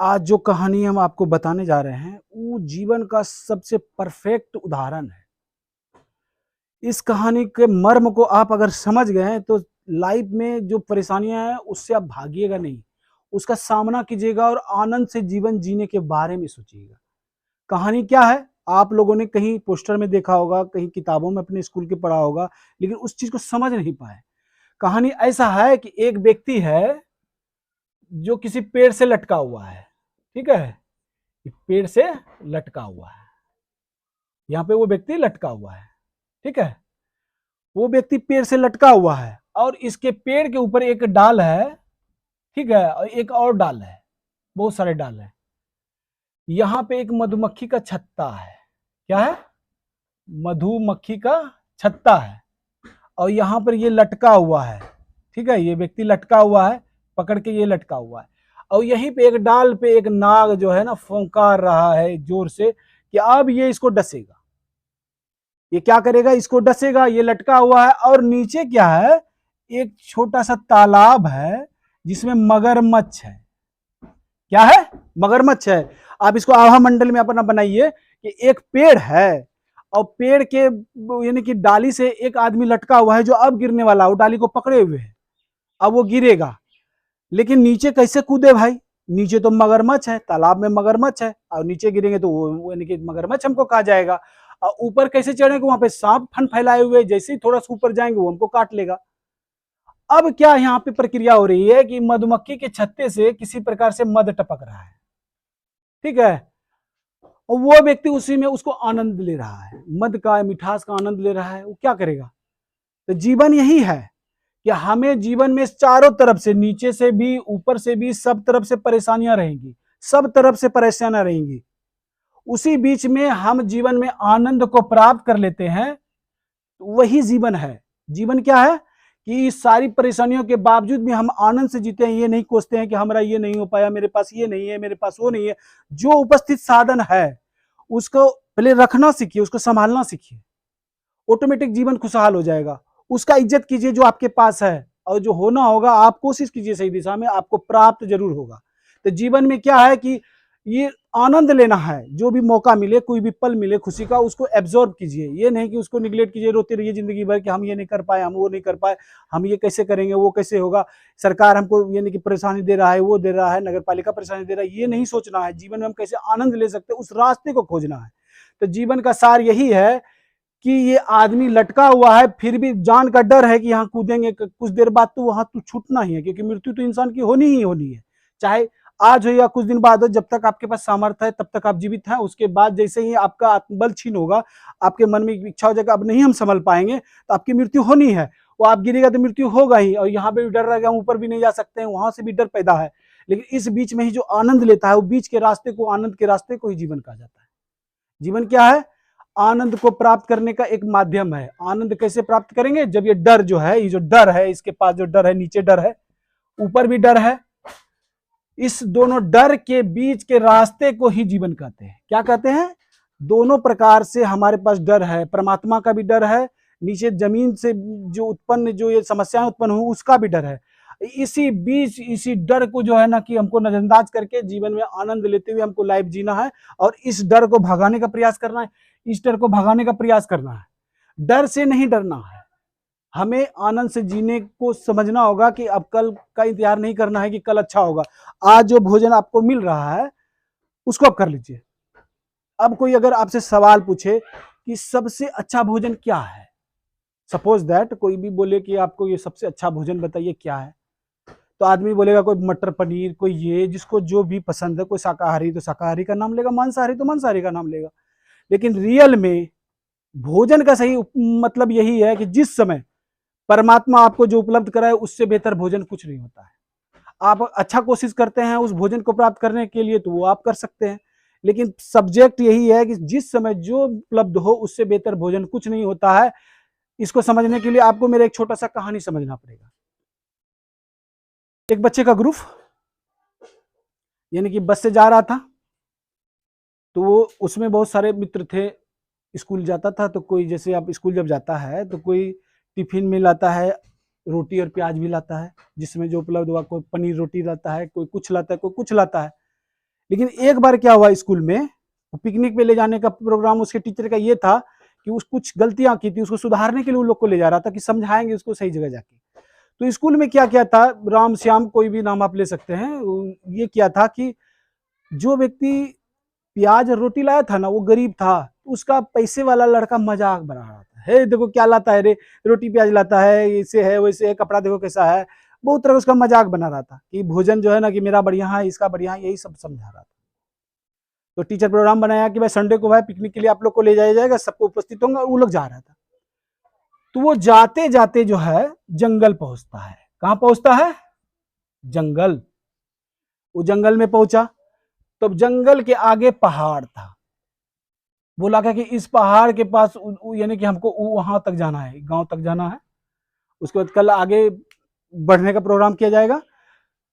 आज जो कहानी हम आपको बताने जा रहे हैं वो जीवन का सबसे परफेक्ट उदाहरण है। इस कहानी के मर्म को आप अगर समझ गए हैं तो लाइफ में जो परेशानियां हैं उससे आप भागिएगा नहीं, उसका सामना कीजिएगा और आनंद से जीवन जीने के बारे में सोचिएगा। कहानी क्या है? आप लोगों ने कहीं पोस्टर में देखा होगा, कहीं किताबों में अपने स्कूल के पढ़ा होगा, लेकिन उस चीज को समझ नहीं पाए। कहानी ऐसा है कि एक व्यक्ति है जो किसी पेड़ से लटका हुआ है। ठीक है, पेड़ से लटका हुआ है। यहाँ पे वो व्यक्ति लटका हुआ है। ठीक है, वो व्यक्ति पेड़ से लटका हुआ है और इसके पेड़ के ऊपर एक डाल है। ठीक है, और एक और डाल है, बहुत सारे डाल है। यहाँ पे एक मधुमक्खी का छत्ता है। क्या है? मधुमक्खी का छत्ता है। और यहाँ पर ये लटका हुआ है। ठीक है, ये व्यक्ति लटका हुआ है, पकड़ के ये लटका हुआ है। और यहीं पे एक डाल पे एक नाग जो है ना फुंकार रहा है जोर से कि अब ये इसको डसेगा। ये क्या करेगा? इसको डसेगा। ये लटका हुआ है और नीचे क्या है? एक छोटा सा तालाब है जिसमें मगरमच्छ है। क्या है? मगरमच्छ है। आप इसको आभा मंडल में अपना बनाइए कि एक पेड़ है और पेड़ के यानी कि डाली से एक आदमी लटका हुआ है जो अब गिरने वाला है, वो डाली को पकड़े हुए है। अब वो गिरेगा, लेकिन नीचे कैसे कूदे भाई? नीचे तो मगरमच्छ है, तालाब में मगरमच्छ है और नीचे गिरेंगे तो वो यानी कि मगरमच्छ हमको खा जाएगा। और ऊपर कैसे चढ़ेंगे? वहां पे सांप फन फैलाए हुए, जैसे ही थोड़ा सा ऊपर जाएंगे वो हमको काट लेगा। अब क्या यहाँ पे प्रक्रिया हो रही है कि मधुमक्खी के छत्ते से किसी प्रकार से मध टपक रहा है। ठीक है, और वो व्यक्ति उसी में उसको आनंद ले रहा है, मध का मिठास का आनंद ले रहा है। वो क्या करेगा? तो जीवन यही है कि हमें जीवन में चारों तरफ से, नीचे से भी ऊपर से भी, सब तरफ से परेशानियां रहेंगी, सब तरफ से परेशानियां रहेंगी। उसी बीच में हम जीवन में आनंद को प्राप्त कर लेते हैं, वही जीवन है। जीवन क्या है कि इस सारी परेशानियों के बावजूद भी हम आनंद से जीते हैं। ये नहीं कोसते हैं कि हमारा ये नहीं हो पाया, मेरे पास ये नहीं है, मेरे पास वो नहीं है। जो उपस्थित साधन है उसको पहले रखना सीखिए, उसको संभालना सीखिए, ऑटोमेटिक जीवन खुशहाल हो जाएगा। उसका इज्जत कीजिए जो आपके पास है, और जो होना होगा आप कोशिश कीजिए सही दिशा में, आपको प्राप्त जरूर होगा। तो जीवन में क्या है कि ये आनंद लेना है। जो भी मौका मिले, कोई भी पल मिले खुशी का, उसको एब्जॉर्ब कीजिए। ये नहीं कि उसको निगलेक्ट कीजिए, रोते रहिए जिंदगी भर कि हम ये नहीं कर पाए, हम वो नहीं कर पाए, हम ये कैसे करेंगे, वो कैसे होगा, सरकार हमको ये नहीं कि परेशानी दे रहा है, वो दे रहा है, नगर पालिका परेशानी दे रहा है। ये नहीं सोचना है। जीवन में हम कैसे आनंद ले सकते हैं, उस रास्ते को खोजना है। तो जीवन का सार यही है कि ये आदमी लटका हुआ है, फिर भी जान का डर है कि यहाँ कूदेंगे कुछ देर बाद तो वहां तो छूटना ही है, क्योंकि मृत्यु तो इंसान की होनी ही होनी है। चाहे आज हो या कुछ दिन बाद हो, जब तक आपके पास सामर्थ्य है तब तक आप जीवित हैं। उसके बाद जैसे ही आपका आत्मबल छीन होगा, आपके मन में इच्छा हो जाएगा अब नहीं हम संभल पाएंगे, तो आपकी मृत्यु होनी है। वो आप गिरेगा तो मृत्यु होगा ही। और यहाँ पे भी डर रहेगा, ऊपर भी नहीं जा सकते हैं, वहां से भी डर पैदा है। लेकिन इस बीच में ही जो आनंद लेता है, वो बीच के रास्ते को, आनंद के रास्ते को ही जीवन कहा जाता है। जीवन क्या है? आनंद को प्राप्त करने का एक माध्यम है। आनंद कैसे प्राप्त करेंगे? जब ये डर जो है, ये जो डर है, इसके पास जो डर है, नीचे डर है, ऊपर भी डर है, इस दोनों डर के बीच के रास्ते को ही जीवन कहते हैं। क्या कहते हैं? दोनों प्रकार से हमारे पास डर है। परमात्मा का भी डर है, नीचे जमीन से जो उत्पन्न जो ये समस्याएं उत्पन्न हुई उसका भी डर है। इसी बीच इसी डर को जो है ना कि हमको नजरअंदाज करके जीवन में आनंद लेते हुए हमको लाइफ जीना है। और इस डर को भगाने का प्रयास करना है। इस डर को भगाने का प्रयास करना है। डर से नहीं डरना है। हमें आनंद से जीने को समझना होगा कि अब कल का इंतजार नहीं करना है कि कल अच्छा होगा। आज जो भोजन आपको मिल रहा है उसको आप कर लीजिए। अब कोई अगर आपसे सवाल पूछे कि सबसे अच्छा भोजन क्या है, सपोज दैट कोई भी बोले कि आपको ये सबसे अच्छा भोजन बताइए क्या है, तो आदमी बोलेगा कोई मटर पनीर, कोई ये, जिसको जो भी पसंद है। कोई शाकाहारी तो शाकाहारी का नाम लेगा, मांसाहारी तो मांसाहारी का नाम लेगा। लेकिन रियल में भोजन का सही मतलब यही है कि जिस समय परमात्मा आपको जो उपलब्ध कराए उससे बेहतर भोजन कुछ नहीं होता है। आप अच्छा कोशिश करते हैं उस भोजन को प्राप्त करने के लिए तो वो आप कर सकते हैं, लेकिन सब्जेक्ट यही है कि जिस समय जो उपलब्ध हो उससे बेहतर भोजन कुछ नहीं होता है। इसको समझने के लिए आपको मेरा एक छोटा सा कहानी समझना पड़ेगा। एक बच्चे का ग्रुप यानी कि बस से जा रहा था, तो वो उसमें बहुत सारे मित्र थे। स्कूल जाता था तो कोई, जैसे आप स्कूल जब जाता है तो कोई टिफिन में लाता है, रोटी और प्याज भी लाता है, जिसमें जो उपलब्ध हुआ, कोई पनीर रोटी लाता है, कोई कुछ लाता है, कोई कुछ लाता है। लेकिन एक बार क्या हुआ स्कूल में, पिकनिक पे ले जाने का प्रोग्राम उसके टीचर का ये था कि उस कुछ गलतियां की थी, उसको सुधारने के लिए उन लोग को ले जा रहा था कि समझाएंगे उसको सही जगह जाके। तो स्कूल में क्या किया था, राम श्याम कोई भी नाम आप ले सकते हैं, ये किया था कि जो व्यक्ति प्याज और रोटी लाया था ना, वो गरीब था, उसका पैसे वाला लड़का मजाक बना रहा था, हे देखो क्या लाता है रे, रोटी प्याज लाता है, ऐसे है वैसे है, कपड़ा देखो कैसा है, बहुत तरह उसका मजाक बना रहा था कि भोजन जो है ना कि मेरा बढ़िया है, इसका बढ़िया है, यही सब समझा रहा था। तो टीचर प्रोग्राम बनाया कि भाई संडे को भाई पिकनिक के लिए आप लोग को ले जाया जाएगा, सबको उपस्थित होंगे, वो लोग जा रहा था। तो वो जाते जाते जो है जंगल पहुंचता है। कहां पहुंचता है? जंगल। वो जंगल में पहुंचा, तब जंगल के आगे पहाड़ था। बोला क्या कि इस पहाड़ के पास यानी कि हमको वहां तक जाना है, गांव तक जाना है, उसके बाद कल आगे बढ़ने का प्रोग्राम किया जाएगा।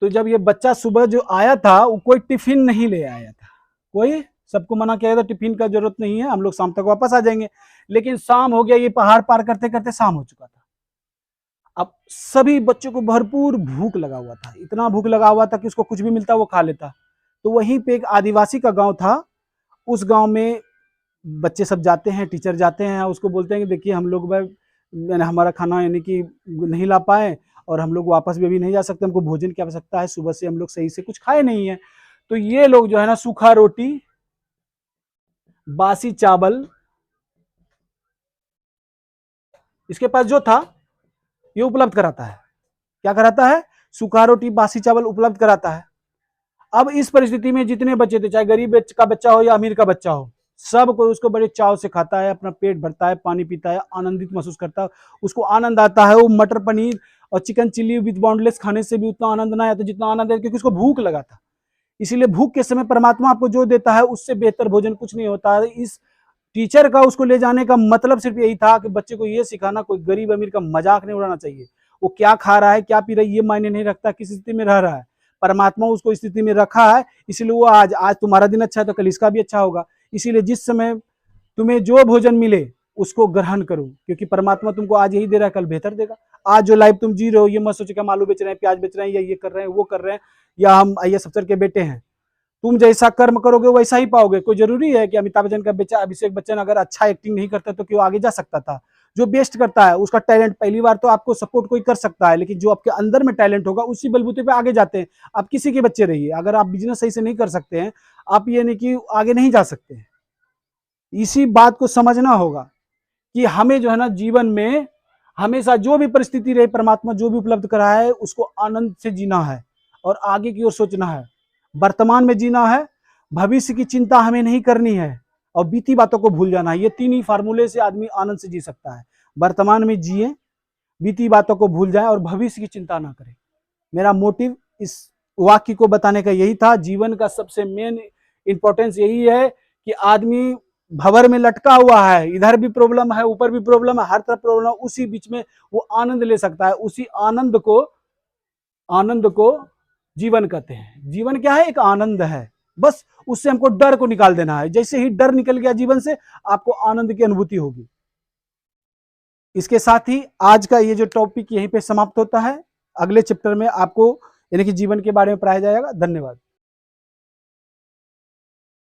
तो जब ये बच्चा सुबह जो आया था, वो कोई टिफिन नहीं ले आया था, कोई, सबको मना किया था टिफिन का जरूरत नहीं है, हम लोग शाम तक वापस आ जाएंगे। लेकिन शाम हो गया, ये पहाड़ पार करते करते शाम हो चुका था। अब सभी बच्चों को भरपूर भूख लगा हुआ था, इतना भूख लगा हुआ था कि उसको कुछ भी मिलता वो खा लेता। तो वहीं पे एक आदिवासी का गांव था, उस गांव में बच्चे सब जाते हैं, टीचर जाते हैं, उसको बोलते हैं कि देखिए हम लोग मैंने हमारा खाना यानी कि नहीं ला पाए और हम लोग वापस भी अभी नहीं जा सकते, हमको भोजन की आवश्यकता है, सुबह से हम लोग सही से कुछ खाए नहीं है। तो ये लोग जो है ना सूखा रोटी, बासी चावल, इसके पास जो था ये उपलब्ध कराता है। क्या कराता है? सूखा रोटी बासी चावल उपलब्ध कराता है। अब इस परिस्थिति में जितने बच्चे थे, चाहे गरीब का बच्चा हो या अमीर का बच्चा हो, सब कोई उसको बड़े चाव से खाता है, अपना पेट भरता है, पानी पीता है, आनंदित महसूस करता है, उसको आनंद आता है। वो मटर पनीर और चिकन चिल्ली विद बाउंडलेस खाने से भी उतना आनंद ना आता जितना आनंद है, क्योंकि उसको भूख लगा था। इसीलिए भूख के समय परमात्मा आपको जो देता है उससे बेहतर भोजन कुछ नहीं होता है। इस टीचर का उसको ले जाने का मतलब सिर्फ यही था कि बच्चे को ये सिखाना, कोई गरीब अमीर का मजाक नहीं उड़ाना चाहिए। वो क्या खा रहा है, क्या पी रहा है, ये मायने नहीं रखता, किस स्थिति में रह रहा है। परमात्मा उसको स्थिति में रखा है, इसलिए वो आज तुम्हारा दिन अच्छा है तो कल इसका भी अच्छा होगा। इसीलिए जिस समय तुम्हें जो भोजन मिले उसको ग्रहण करो, क्योंकि परमात्मा तुमको आज यही दे रहा है, कल बेहतर देगा। आज जो लाइफ तुम जी रहे हो, ये मत सोचो कि हम आलू बेच रहे हैं, प्याज बेच रहे हैं, या ये कर रहे हैं, वो कर रहे हैं, या हम IAS अफसर के बेटे हैं। तुम जैसा कर्म करोगे वैसा ही पाओगे। कोई जरूरी है कि अमिताभ बच्चन का बेटा अभिषेक बच्चन अगर अच्छा एक्टिंग नहीं करता तो क्यों आगे जा सकता था? जो बेस्ट करता है उसका टैलेंट, पहली बार तो आपको सपोर्ट कोई कर सकता है, लेकिन जो आपके अंदर में टैलेंट होगा उसी बलबूते पे आगे जाते हैं। आप किसी के बच्चे रहिए, अगर आप बिजनेस सही से नहीं कर सकते हैं, आप ये नहीं कि आगे नहीं जा सकते हैं। इसी बात को समझना होगा कि हमें जो है ना जीवन में हमेशा जो भी परिस्थिति रहे, परमात्मा जो भी उपलब्ध करा है उसको आनंद से जीना है और आगे की ओर सोचना है। वर्तमान में जीना है, भविष्य की चिंता हमें नहीं करनी है और बीती बातों को भूल जाना है। ये तीन ही फार्मूले से आदमी आनंद से जी सकता है। वर्तमान में जिए, बीती बातों को भूल जाए और भविष्य की चिंता ना करें। मेरा मोटिव इस वाक्य को बताने का यही था। जीवन का सबसे मेन इंपॉर्टेंस यही है कि आदमी भंवर में लटका हुआ है, इधर भी प्रॉब्लम है, ऊपर भी प्रॉब्लम है, हर तरफ प्रॉब्लम, उसी बीच में वो आनंद ले सकता है। उसी आनंद को जीवन कहते हैं। जीवन क्या है? एक आनंद है। बस उससे हमको डर को निकाल देना है। जैसे ही डर निकल गया जीवन से, आपको आनंद की अनुभूति होगी। इसके साथ ही आज का ये जो टॉपिक यहीं पे समाप्त होता है। अगले चैप्टर में आपको यानी कि जीवन के बारे में पढ़ाया जाएगा। धन्यवाद।